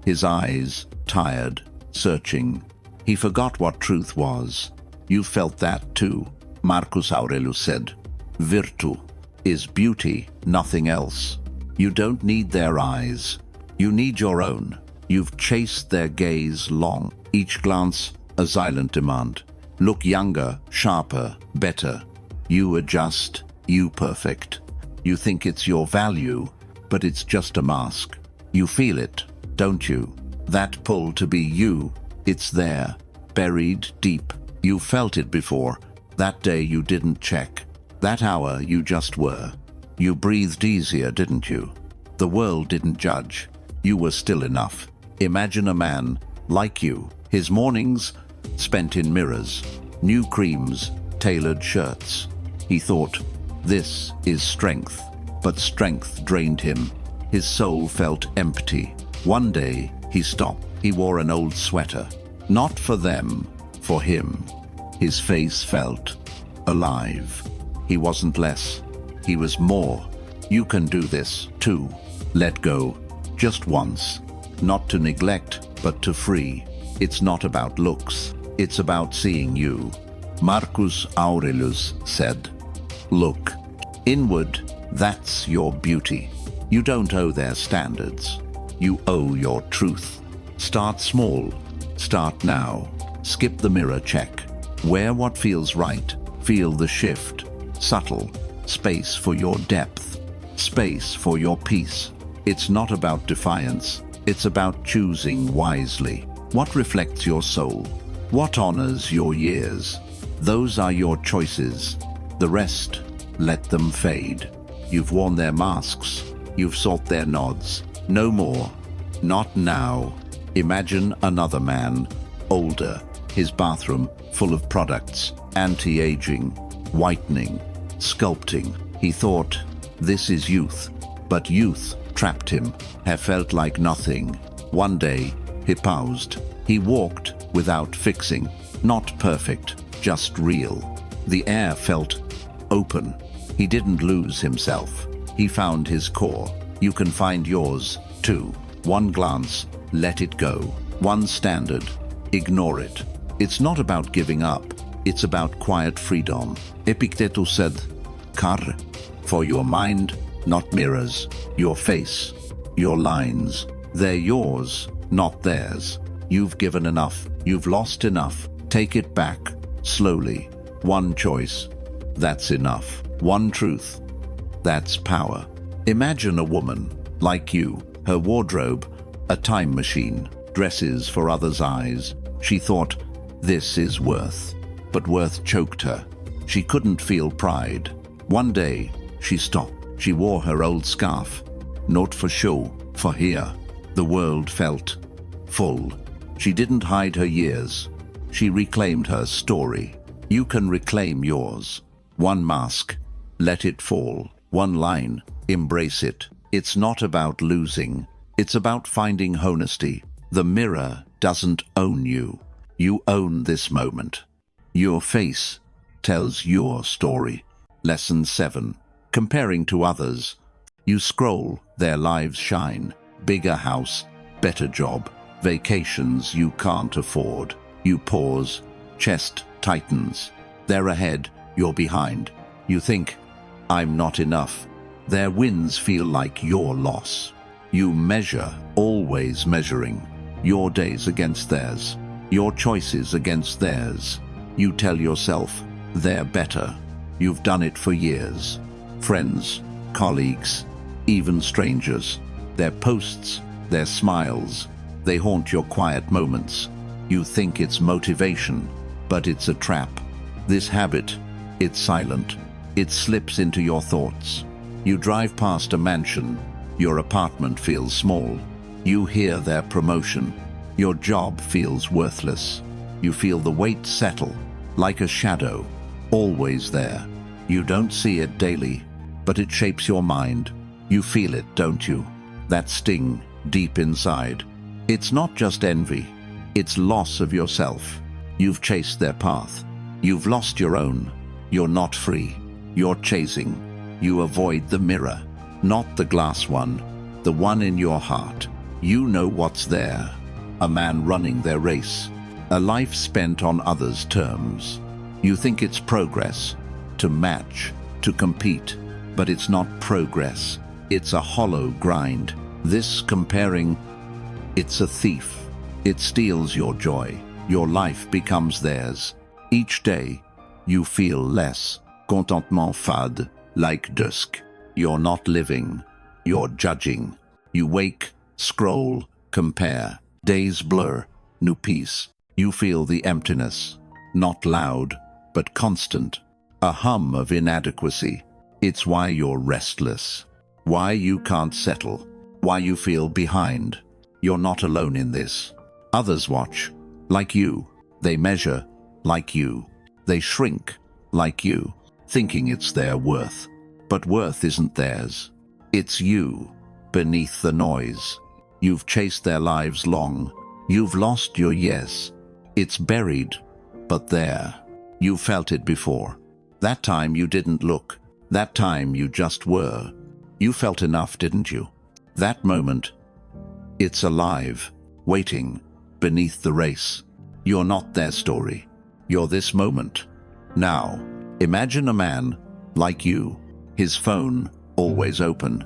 His eyes, tired, searching. He forgot what truth was. You felt that too, Marcus Aurelius said. Virtue is beauty, nothing else. You don't need their eyes. You need your own. You've chased their gaze long. Each glance, a silent demand. Look younger, sharper, better. You adjust, you perfect. You think it's your value, but it's just a mask. You feel it, don't you? That pull to be you, it's there, buried deep. You felt it before. That day you didn't check. That hour you just were. You breathed easier, didn't you? The world didn't judge. You were still enough. Imagine a man like you. His mornings spent in mirrors, new creams, tailored shirts. He thought, this is strength. But strength drained him. His soul felt empty. One day, he stopped. He wore an old sweater. Not for them, for him. His face felt alive. He wasn't less. He was more. You can do this, too. Let go. Just once. Not to neglect, but to free. It's not about looks. It's about seeing you. Marcus Aurelius said, look inward, that's your beauty. You don't owe their standards. You owe your truth. Start small. Start now. Skip the mirror check. Wear what feels right. Feel the shift. Subtle. Space for your depth. Space for your peace. It's not about defiance. It's about choosing wisely. What reflects your soul? What honors your years? Those are your choices. The rest, let them fade. You've worn their masks. You've sought their nods. No more. Not now. Imagine another man, older, his bathroom full of products, anti-aging, whitening, sculpting. He thought, this is youth. But youth trapped him, have felt like nothing. One day, he paused. He walked without fixing. Not perfect, just real. The air felt open. He didn't lose himself. He found his core. You can find yours, too. One glance, let it go. One standard, ignore it. It's not about giving up. It's about quiet freedom. Epictetus said, Car, for your mind, not mirrors. Your face, your lines. They're yours, not theirs. You've given enough. You've lost enough. Take it back, slowly. One choice, that's enough. One truth, that's power. Imagine a woman like you, her wardrobe, a time machine, dresses for others' eyes. She thought, this is worth. But worth choked her. She couldn't feel pride. One day, she stopped. She wore her old scarf. Not for show, for here. The world felt full. She didn't hide her years. She reclaimed her story. You can reclaim yours. One mask, let it fall. One line, embrace it. It's not about losing. It's about finding honesty. The mirror doesn't own you. You own this moment. Your face tells your story. Lesson 7. Comparing to others. You scroll, their lives shine. Bigger house, better job, vacations you can't afford. You pause, chest tightens. They're ahead, you're behind. You think, I'm not enough. Their wins feel like your loss. You measure, always measuring. Your days against theirs. Your choices against theirs. You tell yourself, they're better. You've done it for years. Friends, colleagues, even strangers. Their posts, their smiles, they haunt your quiet moments. You think it's motivation, but it's a trap. This habit, it's silent. It slips into your thoughts. You drive past a mansion. Your apartment feels small. You hear their promotion. Your job feels worthless. You feel the weight settle, like a shadow, always there. You don't see it daily, but it shapes your mind. You feel it, don't you? That sting deep inside. It's not just envy, it's loss of yourself. You've chased their path. You've lost your own. You're not free. You're chasing. You avoid the mirror, not the glass one, the one in your heart. You know what's there. A man running their race. A life spent on others' terms. You think it's progress, to match, to compete, but it's not progress. It's a hollow grind. This comparing, it's a thief. It steals your joy. Your life becomes theirs. Each day, you feel less. Contentement fade, like dusk. You're not living. You're judging. You wake, scroll, compare. Days blur, new peace. You feel the emptiness. Not loud, but constant. A hum of inadequacy. It's why you're restless. Why you can't settle. Why you feel behind. You're not alone in this. Others watch, like you. They measure, like you. They shrink, like you, thinking it's their worth. But worth isn't theirs. It's you, beneath the noise. You've chased their lives long. You've lost your yes. It's buried, but there. You felt it before. That time you didn't look. That time you just were. You felt enough, didn't you? That moment, it's alive, waiting, beneath the race. You're not their story. You're this moment. Now, imagine a man like you. His phone always open.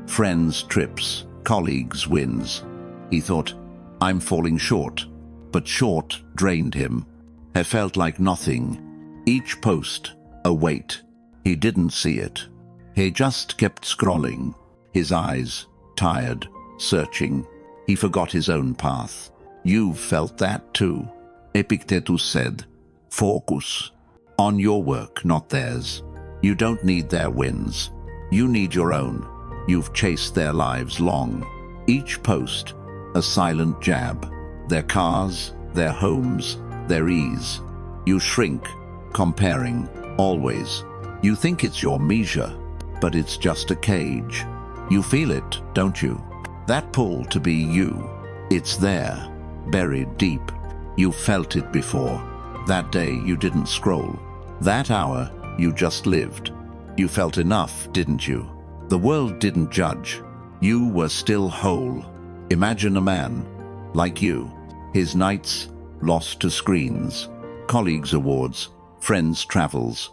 Friends, trips, colleagues, wins. He thought, I'm falling short. But short drained him. He felt like nothing. Each post, a weight. He didn't see it. He just kept scrolling. His eyes, tired, searching. He forgot his own path. You've felt that too. Epictetus said, focus on your work, not theirs. You don't need their wins. You need your own. You've chased their lives long. Each post, a silent jab. Their cars, their homes, their ease. You shrink, comparing, always. You think it's your measure, but it's just a cage. You feel it, don't you? That pull to be you. It's there, buried deep. You felt it before. That day you didn't scroll. That hour you just lived. You felt enough, didn't you? The world didn't judge. You were still whole. Imagine a man like you. His nights lost to screens, colleagues' awards, friends' travels.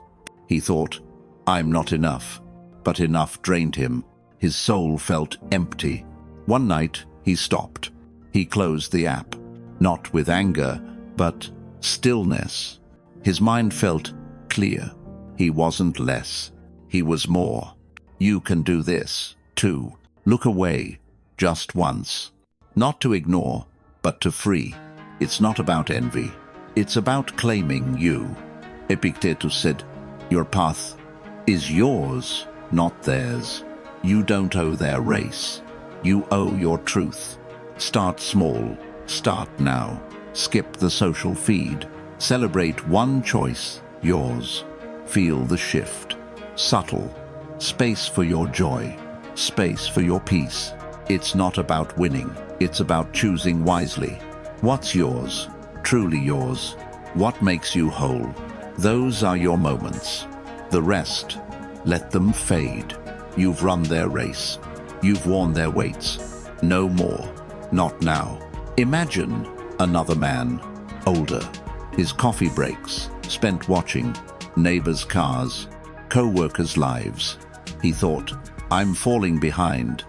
He thought, I'm not enough. But enough drained him. His soul felt empty. One night, he stopped. He closed the app. Not with anger, but stillness. His mind felt clear. He wasn't less. He was more. You can do this, too. Look away, just once. Not to ignore, but to free. It's not about envy. It's about claiming you. Epictetus said, your path is yours, not theirs. You don't owe their race. You owe your truth. Start small. Start now. Skip the social feed. Celebrate one choice, yours. Feel the shift. Subtle. Space for your joy. Space for your peace. It's not about winning. It's about choosing wisely. What's yours? Truly yours. What makes you whole? Those are your moments. The rest, let them fade. You've run their race. You've worn their weights. No more. Not now. Imagine another man, older. His coffee breaks, spent watching neighbors' cars, co-workers' lives. He thought, I'm falling behind.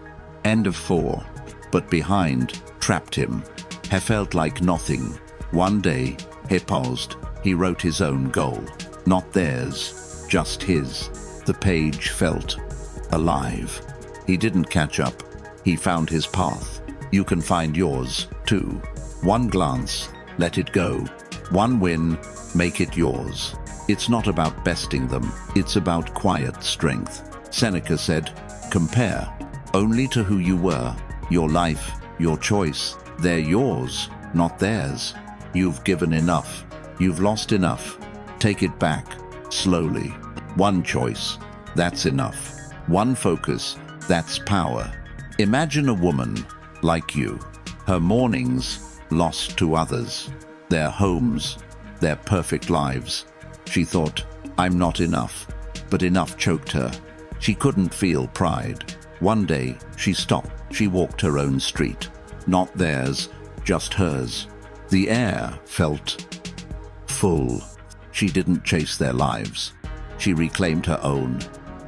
End of 4. But behind trapped him. He felt like nothing. One day, he paused. He wrote his own goal. Not theirs, just his. The page felt alive. He didn't catch up. He found his path. You can find yours, too. One glance, let it go. One win, make it yours. It's not about besting them. It's about quiet strength. Seneca said, compare only to who you were. Your life, your choice, they're yours, not theirs. You've given enough. You've lost enough. Take it back, slowly. One choice, that's enough. One focus, that's power. Imagine a woman like you. Her mornings lost to others. Their homes, their perfect lives. She thought, I'm not enough. But enough choked her. She couldn't feel pride. One day, she stopped. She walked her own street. Not theirs, just hers. The air felt full. She didn't chase their lives. She reclaimed her own.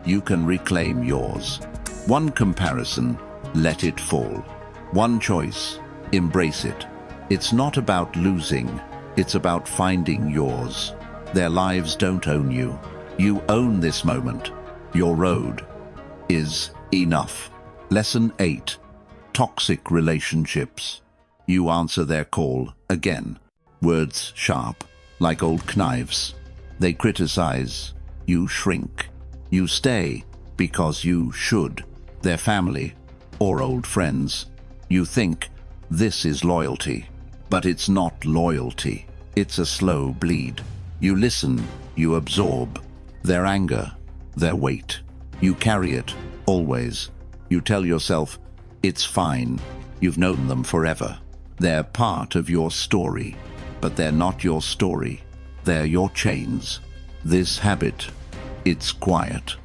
You can reclaim yours. One comparison, let it fall. One choice, embrace it. It's not about losing, it's about finding yours. Their lives don't own you. You own this moment. Your road is enough. Lesson 8. Toxic relationships. You answer their call again. Words sharp, like old knives. They criticize. You shrink. You stay because you should. Their family or old friends. You think this is loyalty, but it's not loyalty. It's a slow bleed. You listen, you absorb their anger, their weight. You carry it, always. You tell yourself, it's fine. You've known them forever. They're part of your story, but they're not your story. They're your chains. This habit, it's quiet.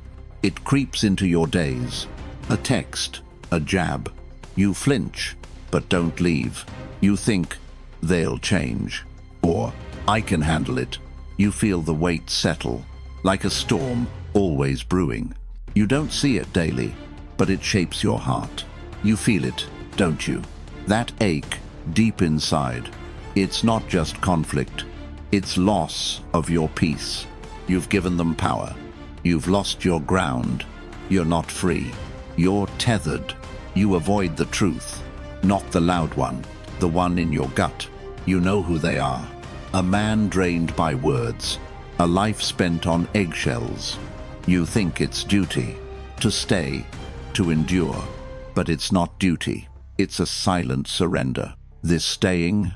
It creeps into your days. A text, a jab. You flinch, but don't leave. You think, they'll change. Or, I can handle it. You feel the weight settle, like a storm always brewing. You don't see it daily, but it shapes your heart. You feel it, don't you? That ache deep inside. It's not just conflict. It's loss of your peace. You've given them power. You've lost your ground. You're not free. You're tethered. You avoid the truth, not the loud one, the one in your gut. You know who they are. A man drained by words, a life spent on eggshells. You think it's duty, to stay, to endure, but it's not duty. It's a silent surrender. This staying,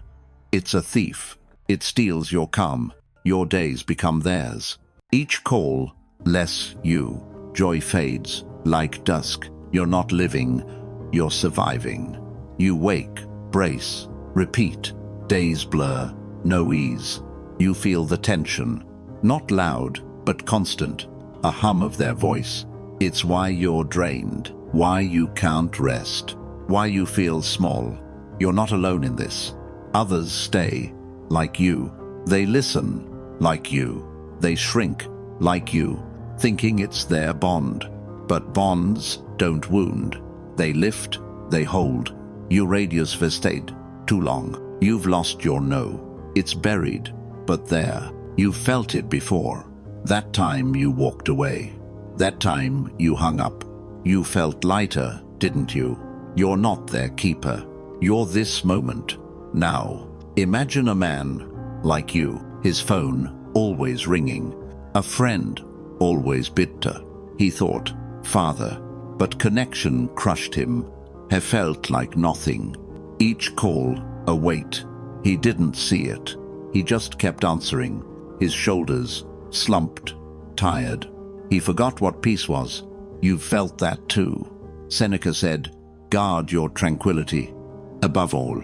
it's a thief. It steals your calm. Your days become theirs. Each call, less you. Joy fades, like dusk. You're not living, you're surviving. You wake, brace, repeat. Days blur, no ease. You feel the tension, not loud, but constant. A hum of their voice. It's why you're drained, why you can't rest, why you feel small. You're not alone in this. Others stay, like you. They listen, like you. They shrink, like you, thinking it's their bond. But bonds don't wound. They lift, they hold. You radius stayed too long. You've lost your no. It's buried, but there. You felt it before. That time you walked away. That time you hung up. You felt lighter, didn't you? You're not their keeper. You're this moment, now. Imagine a man like you, his phone always ringing. A friend always bitter. He thought, father, but connection crushed him. He felt like nothing. Each call, a weight. He didn't see it. He just kept answering. His shoulders slumped, tired. He forgot what peace was. You've felt that too. Seneca said, guard your tranquility. Above all,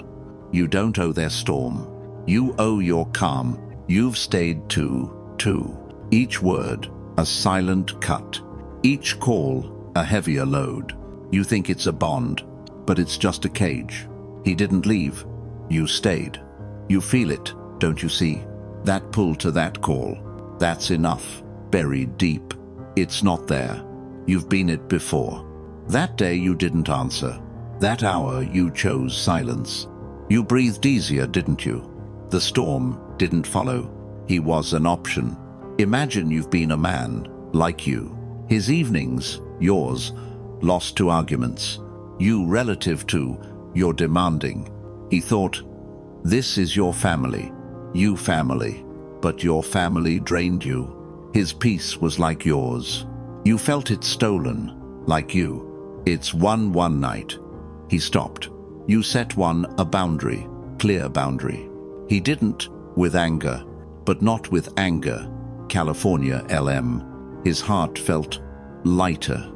you don't owe their storm. You owe your calm. You've stayed too. Each word, a silent cut. Each call, a heavier load. You think it's a bond, but it's just a cage. He didn't leave. You stayed. You feel it, don't you see? That pull to that call. That's enough. Buried deep. It's not there. You've been it before. That day you didn't answer. That hour you chose silence. You breathed easier, didn't you? The storm didn't follow. He was an option. Imagine you've been a man, like you. His evenings, yours, lost to arguments. You relative to, your demanding. He thought, this is your family. You family. But your family drained you. His peace was like yours. You felt it stolen, like you. It's one night. He stopped. You set a boundary, clear boundary. He didn't with anger, but not with anger. California LM. His heart felt lighter.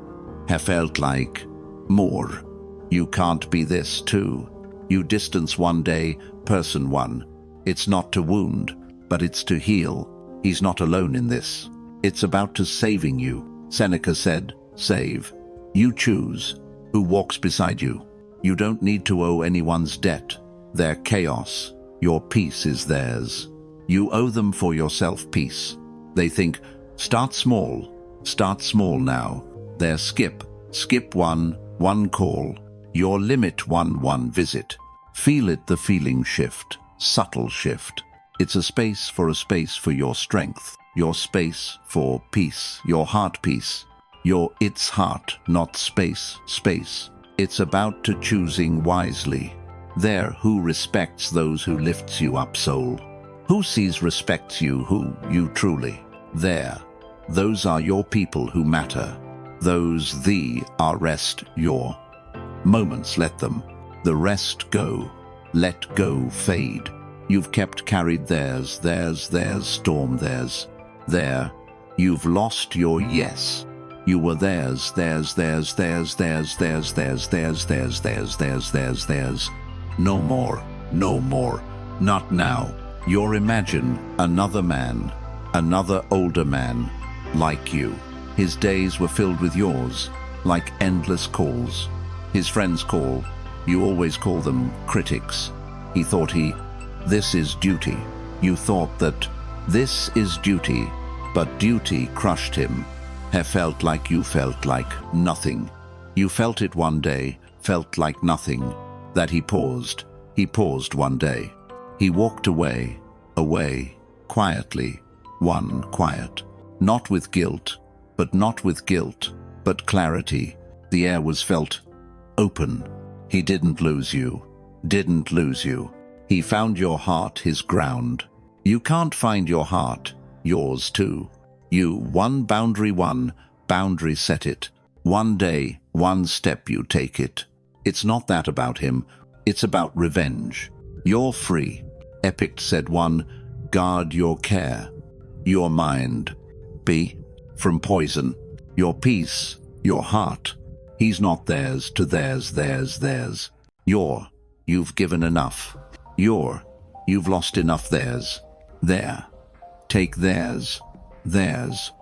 He felt like more. You can't be this too. You distance one day, person one. It's not to wound, but it's to heal. He's not alone in this. It's about to saving you. Seneca said, save. You choose who walks beside you. You don't need to owe anyone's debt. Their chaos, your peace is theirs. You owe them for yourself peace. They think, start small now. Their skip one call. Your limit one visit. Feel it, the feeling shift, subtle shift. It's a space for your strength, your space for peace, your heart peace. It's heart, not space. It's about to choosing wisely. There who respects those who lifts you up, soul. Who sees respects you, who you truly. There, those are your people who matter. Those thee are rest your moments, let them. The rest go, let go, fade. You've kept carried theirs, storm theirs. There, you've lost your yes. You were theirs. No more, not now. You're imagine another man, another older man, like you. His days were filled with yours, like endless calls. His friends call, you always call them critics. He thought this is duty. You thought that this is duty, but duty crushed him. He felt like you felt like nothing. You felt it one day, felt like nothing. That he paused one day. He walked away, quietly, one quiet. Not with guilt, but clarity. The air was felt open. He didn't lose you. He found your heart, his ground. You can't find your heart, yours too. You, one boundary set it. One day, one step you take it. It's not that about him, it's about revenge. You're free. Epic said one, guard your care, your mind. Be from poison, your peace, your heart. He's not theirs to theirs. You've given enough. You've lost enough theirs. There, take theirs. Theirs.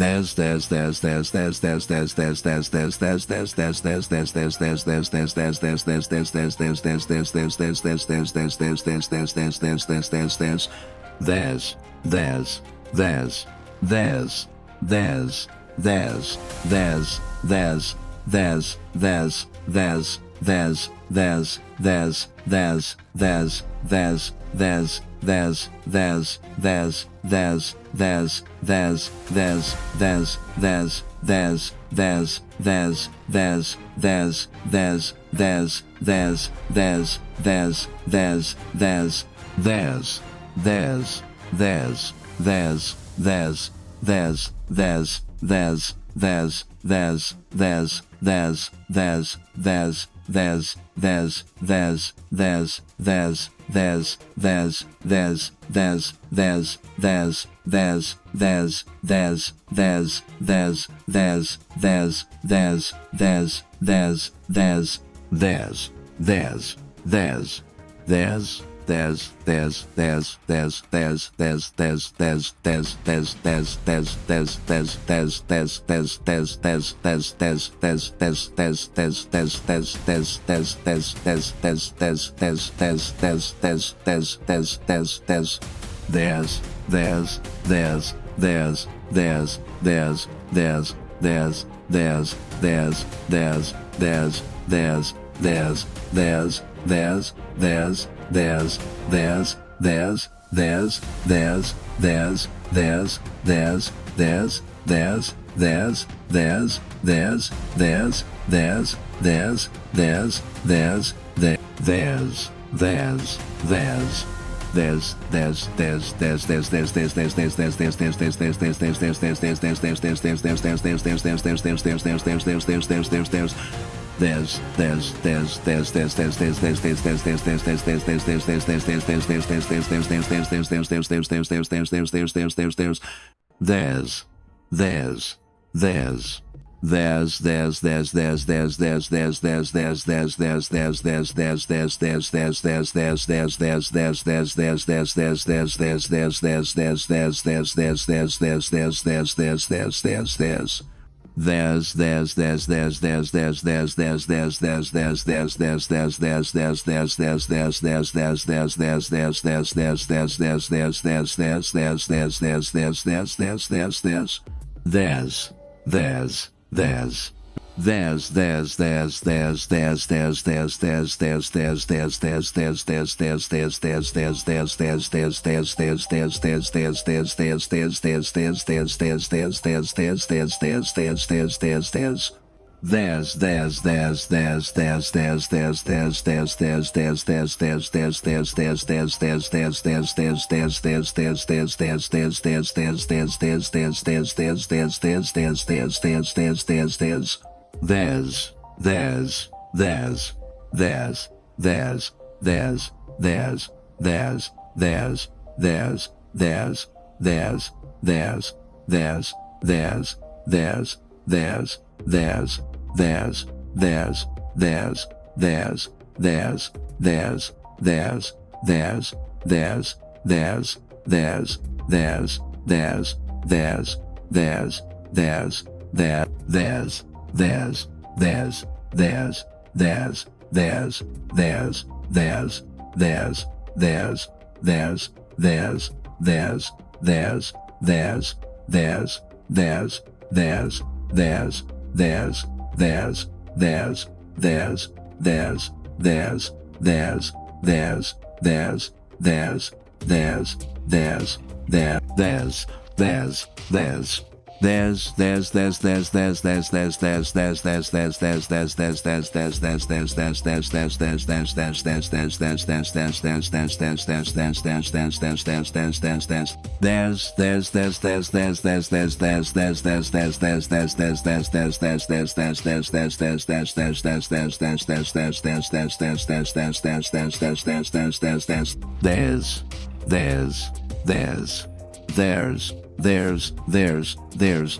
there's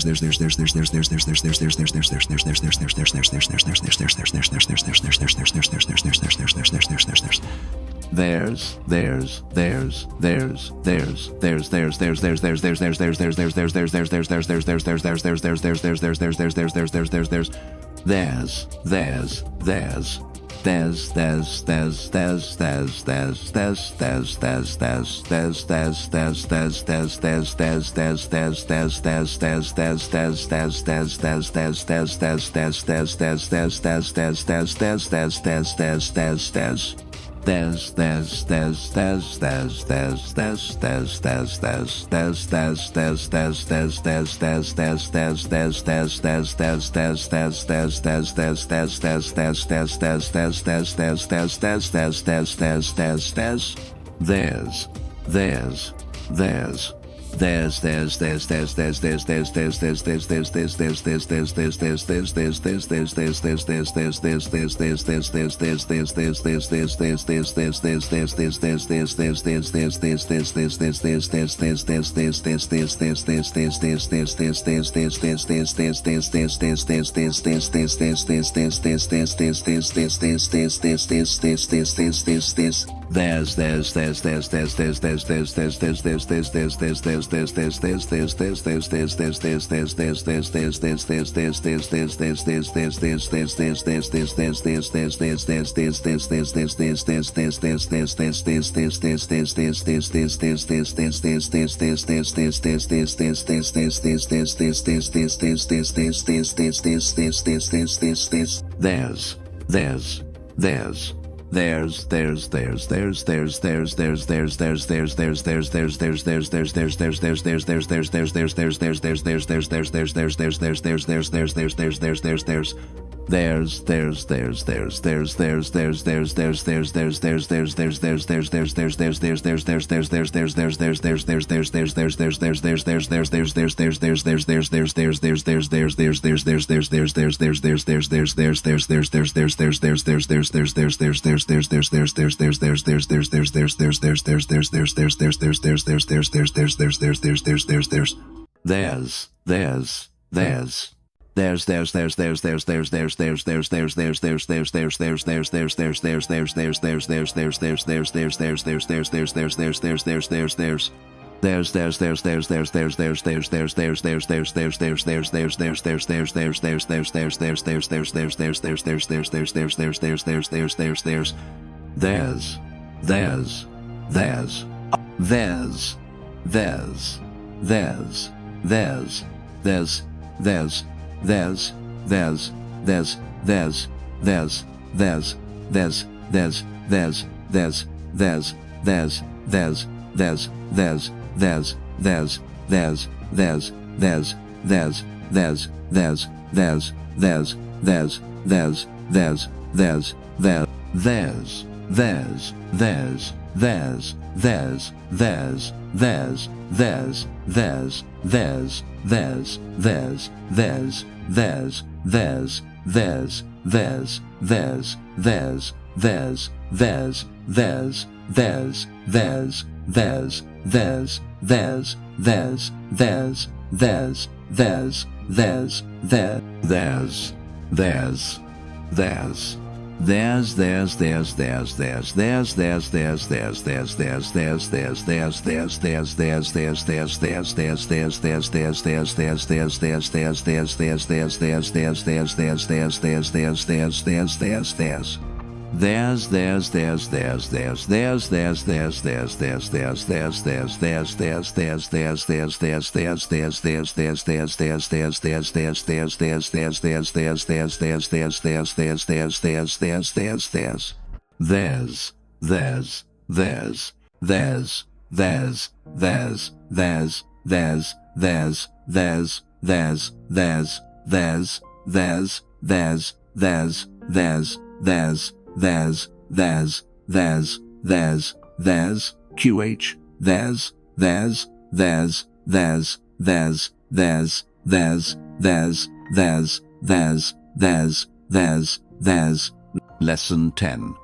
There's Lesson 10.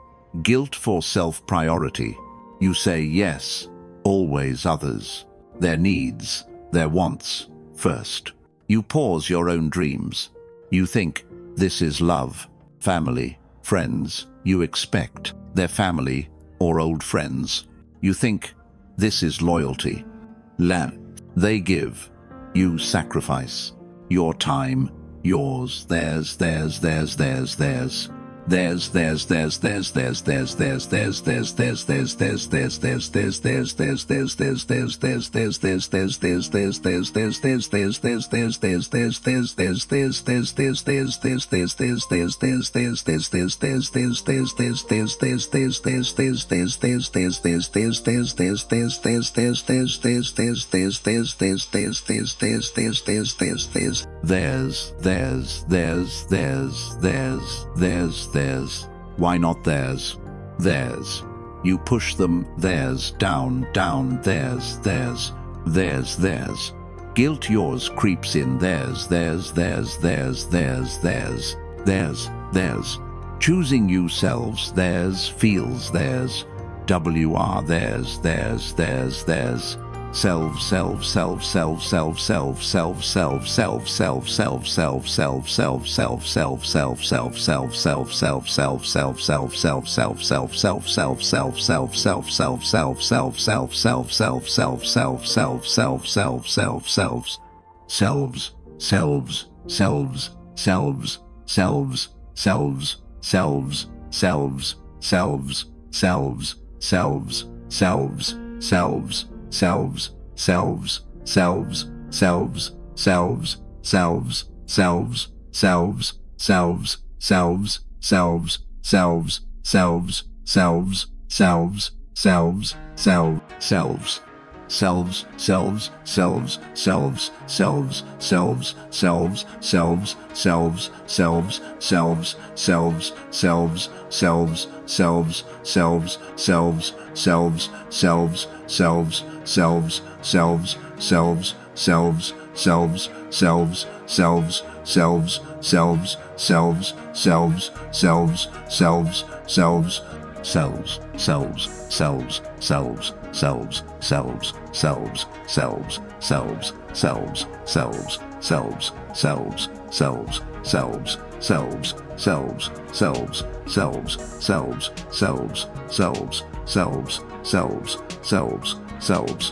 Guilt for self-priority. You say yes, always others, their needs, their wants, first. You pause your own dreams. You think, this is love, family, friends. You expect their family or old friends. You think, this is loyalty. They give. You sacrifice. Your time, yours, theirs. Theirs. Why not theirs? Theirs. You push them, theirs, down, theirs. Guilt yours creeps in, theirs. Choosing you selves, theirs, feels theirs. WR, theirs. Self.